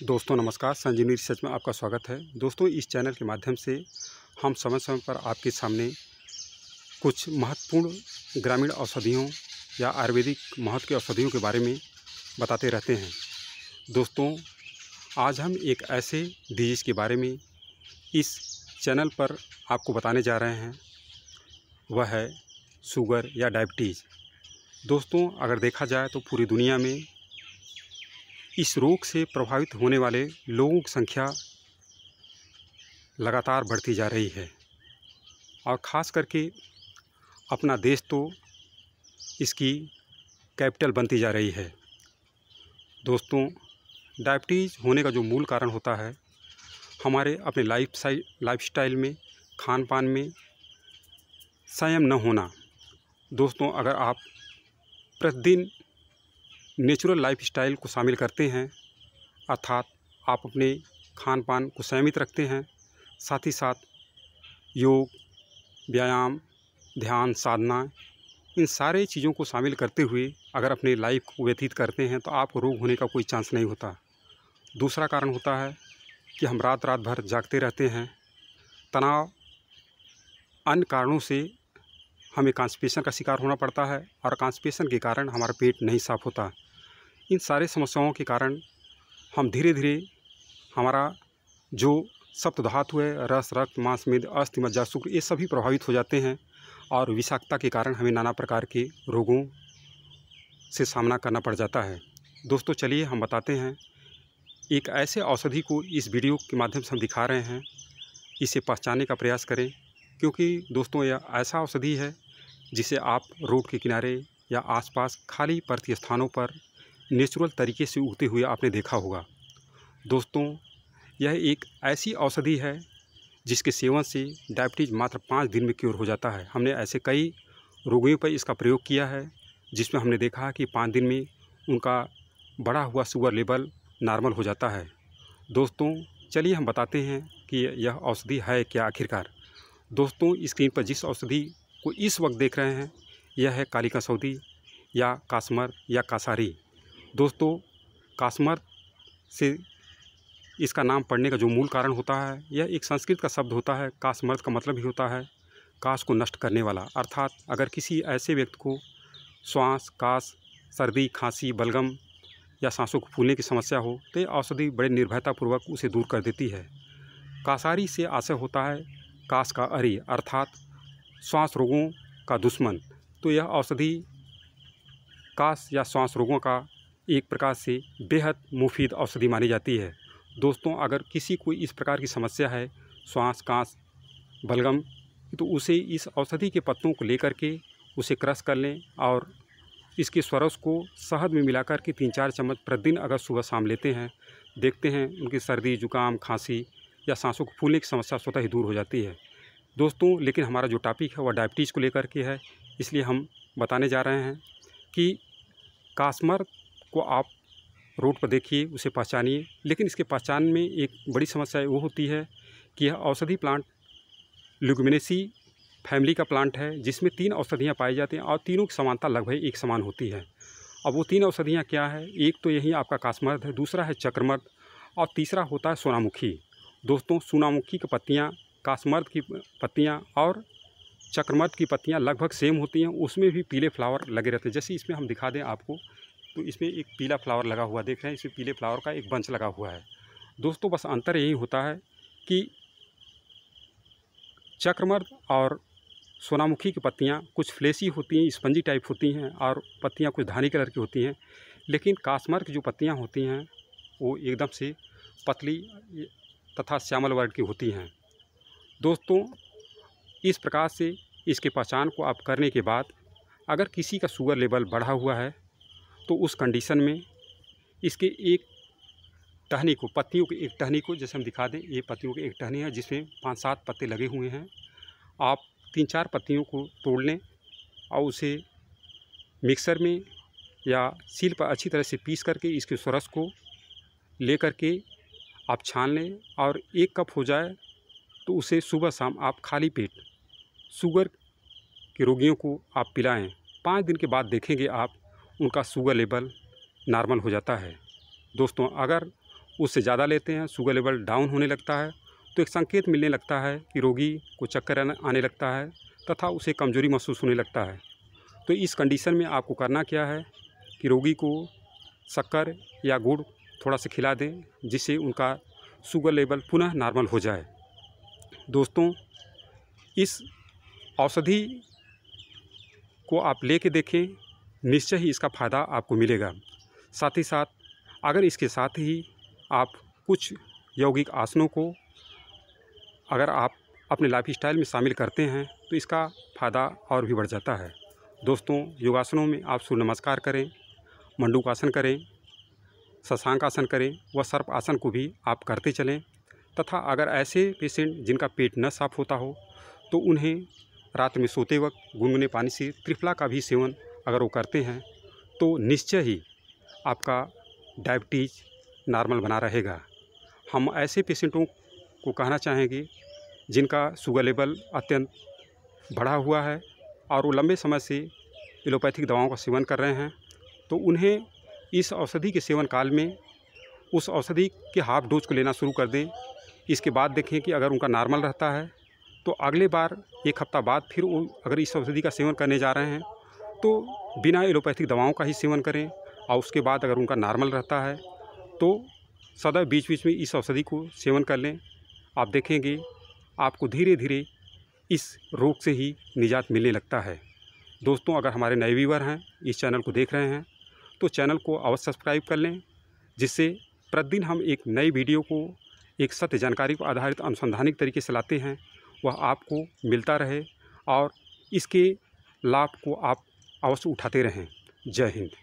दोस्तों नमस्कार, संजीवनी रिसर्च में आपका स्वागत है। दोस्तों इस चैनल के माध्यम से हम समय समय पर आपके सामने कुछ महत्वपूर्ण ग्रामीण औषधियों या आयुर्वेदिक महत्व की औषधियों के बारे में बताते रहते हैं। दोस्तों आज हम एक ऐसे डिजीज़ के बारे में इस चैनल पर आपको बताने जा रहे हैं, वह है शुगर या डायबिटीज़। दोस्तों अगर देखा जाए तो पूरी दुनिया में इस रोग से प्रभावित होने वाले लोगों की संख्या लगातार बढ़ती जा रही है और ख़ास करके अपना देश तो इसकी कैपिटल बनती जा रही है। दोस्तों डायबिटीज़ होने का जो मूल कारण होता है हमारे अपने लाइफस्टाइल में, खान पान में संयम न होना। दोस्तों अगर आप प्रतिदिन नेचुरल लाइफस्टाइल को शामिल करते हैं, अर्थात आप अपने खान पान को संयमित रखते हैं, साथ ही साथ योग, व्यायाम, ध्यान, साधना, इन सारे चीज़ों को शामिल करते हुए अगर अपने लाइफ को व्यतीत करते हैं तो आपको रोग होने का कोई चांस नहीं होता। दूसरा कारण होता है कि हम रात भर जागते रहते हैं। तनाव, अन्य कारणों से हमें कॉन्स्टिपेशन का शिकार होना पड़ता है और कॉन्स्टिपेशन के कारण हमारा पेट नहीं साफ़ होता। इन सारे समस्याओं के कारण हम धीरे धीरे हमारा जो सप्त धातु है, रस, रक्त, मांस, मेद, अस्थि, मज्जा, शुक्र, ये सभी प्रभावित हो जाते हैं और विषाक्तता के कारण हमें नाना प्रकार के रोगों से सामना करना पड़ जाता है। दोस्तों चलिए हम बताते हैं एक ऐसे औषधि को इस वीडियो के माध्यम से हम दिखा रहे हैं, इसे पहचानने का प्रयास करें, क्योंकि दोस्तों यह ऐसा औषधि है जिसे आप रोड के किनारे या आसपास खाली पड़ती स्थानों पर नेचुरल तरीके से उगते हुए आपने देखा होगा। दोस्तों यह एक ऐसी औषधि है जिसके सेवन से डायबिटीज़ मात्र 5 दिन में क्योर हो जाता है। हमने ऐसे कई रोगियों पर इसका प्रयोग किया है जिसमें हमने देखा कि 5 दिन में उनका बढ़ा हुआ शुगर लेवल नॉर्मल हो जाता है। दोस्तों चलिए हम बताते हैं कि यह औषधि है क्या आखिरकार। दोस्तों स्क्रीन पर जिस औषधि को इस वक्त देख रहे हैं यह है काली कसौदी या कास्मर्द या कासारी। दोस्तों कास्मर्द से इसका नाम पड़ने का जो मूल कारण होता है, यह एक संस्कृत का शब्द होता है। कास्मर्द का मतलब ही होता है कास को नष्ट करने वाला, अर्थात अगर किसी ऐसे व्यक्ति को श्वास, कास, सर्दी, खांसी, बलगम या सांसों को फूलने की समस्या हो तो यह औषधि बड़े निर्भयतापूर्वक उसे दूर कर देती है। कासारी से आशय होता है कास का अरी, अर्थात श्वास रोगों का दुश्मन। तो यह औषधि कास या श्वास रोगों का एक प्रकार से बेहद मुफीद औषधि मानी जाती है। दोस्तों अगर किसी को इस प्रकार की समस्या है, श्वास, कास, बलगम, तो उसे इस औषधि के पत्तों को लेकर के उसे क्रश कर लें और इसके स्वरस को शहद में मिलाकर के 3-4 चम्मच प्रतिदिन अगर सुबह शाम लेते हैं, देखते हैं उनकी सर्दी, जुकाम, खांसी या सांसों को फूलने की समस्या स्वतः ही दूर हो जाती है। दोस्तों लेकिन हमारा जो टॉपिक है वह डायबिटीज़ को लेकर के है, इसलिए हम बताने जा रहे हैं कि कास्मर्द को आप रोड पर देखिए, उसे पहचानिए, लेकिन इसके पहचान में एक बड़ी समस्या वो होती है कि यह औषधि प्लांट ल्यूग्मिनेसी फैमिली का प्लांट है जिसमें 3 औषधियाँ पाई जाती हैं और तीनों की समानता लगभग एक समान होती है। अब वो 3 औषधियाँ क्या है? एक तो यही आपका कास्मर्द है, दूसरा है चक्रमर्द और तीसरा होता है सोनामुखी। दोस्तों सोनामुखी की पत्तियाँ, कास्मर्द की पत्तियाँ और चक्रमर्द की पत्तियाँ लगभग सेम होती हैं, उसमें भी पीले फ्लावर लगे रहते हैं। जैसे इसमें हम दिखा दें आपको, तो इसमें एक पीला फ्लावर लगा हुआ देख रहे हैं, इसमें पीले फ्लावर का एक बंच लगा हुआ है। दोस्तों बस अंतर यही होता है कि चक्रमर्द और सोनामुखी की पत्तियां कुछ फ्लेशी होती हैं, स्पंजी टाइप होती हैं और पत्तियां कुछ धानी कलर की होती हैं, लेकिन कास्मर्द की जो पत्तियां होती हैं वो एकदम से पतली तथा श्यामल वर्ण की होती हैं। दोस्तों इस प्रकार से इसके पहचान को आप करने के बाद अगर किसी का शुगर लेवल बढ़ा हुआ है तो उस कंडीशन में इसके एक टहनी को, पत्तियों की एक टहनी को, जैसे हम दिखा दें, ये पत्तियों की एक टहनी है जिसमें 5-7 पत्ते लगे हुए हैं। आप 3-4 पत्तियों को तोड़ लें और उसे मिक्सर में या सील पर अच्छी तरह से पीस करके इसके रस को ले करके आप छान लें और 1 कप हो जाए तो उसे सुबह शाम आप खाली पेट शुगर के रोगियों को आप पिलाएं। 5 दिन के बाद देखेंगे आप उनका शुगर लेवल नॉर्मल हो जाता है। दोस्तों अगर उससे ज़्यादा लेते हैं, शुगर लेवल डाउन होने लगता है, तो एक संकेत मिलने लगता है कि रोगी को चक्कर आने लगता है तथा उसे कमज़ोरी महसूस होने लगता है। तो इस कंडीशन में आपको करना क्या है कि रोगी को शक्कर या गुड़ थोड़ा सा खिला दें, जिससे उनका शुगर लेवल पुनः नॉर्मल हो जाए। दोस्तों, इस औषधि को आप लेके देखें, निश्चय ही इसका फ़ायदा आपको मिलेगा। साथ ही साथ अगर इसके साथ ही आप कुछ यौगिक आसनों को अगर आप अपने लाइफस्टाइल में शामिल करते हैं तो इसका फ़ायदा और भी बढ़ जाता है। दोस्तों, योगासनों में आप सूर्य नमस्कार करें, मंडूकासन करें, शशांक आसन करें व सर्प आसन को भी आप करते चलें। तथा अगर ऐसे पेशेंट जिनका पेट न साफ़ होता हो तो उन्हें रात में सोते वक्त गुनगुने पानी से त्रिफला का भी सेवन अगर वो करते हैं तो निश्चय ही आपका डायबिटीज़ नॉर्मल बना रहेगा। हम ऐसे पेशेंटों को कहना चाहेंगे जिनका शुगर लेवल अत्यंत बढ़ा हुआ है और वो लंबे समय से एलोपैथिक दवाओं का सेवन कर रहे हैं, तो उन्हें इस औषधि के सेवन काल में उस औषधि के हाफ डोज को लेना शुरू कर दें। इसके बाद देखें कि अगर उनका नॉर्मल रहता है तो अगले बार 1 हफ्ता बाद फिर वो अगर इस औषधि का सेवन करने जा रहे हैं तो बिना एलोपैथिक दवाओं का ही सेवन करें। और उसके बाद अगर उनका नॉर्मल रहता है तो सदैव बीच बीच में इस औषधि को सेवन कर लें। आप देखेंगे आपको धीरे धीरे इस रोग से ही निजात मिलने लगता है। दोस्तों, अगर हमारे नए व्यूअर हैं, इस चैनल को देख रहे हैं, तो चैनल को अवश्य सब्सक्राइब कर लें, जिससे प्रतिदिन हम एक नई वीडियो को एक सत्य जानकारी पर आधारित अनुसंधानिक तरीके से लाते हैं, वह आपको मिलता रहे और इसके लाभ को आप अवश्य उठाते रहें। जय हिंद।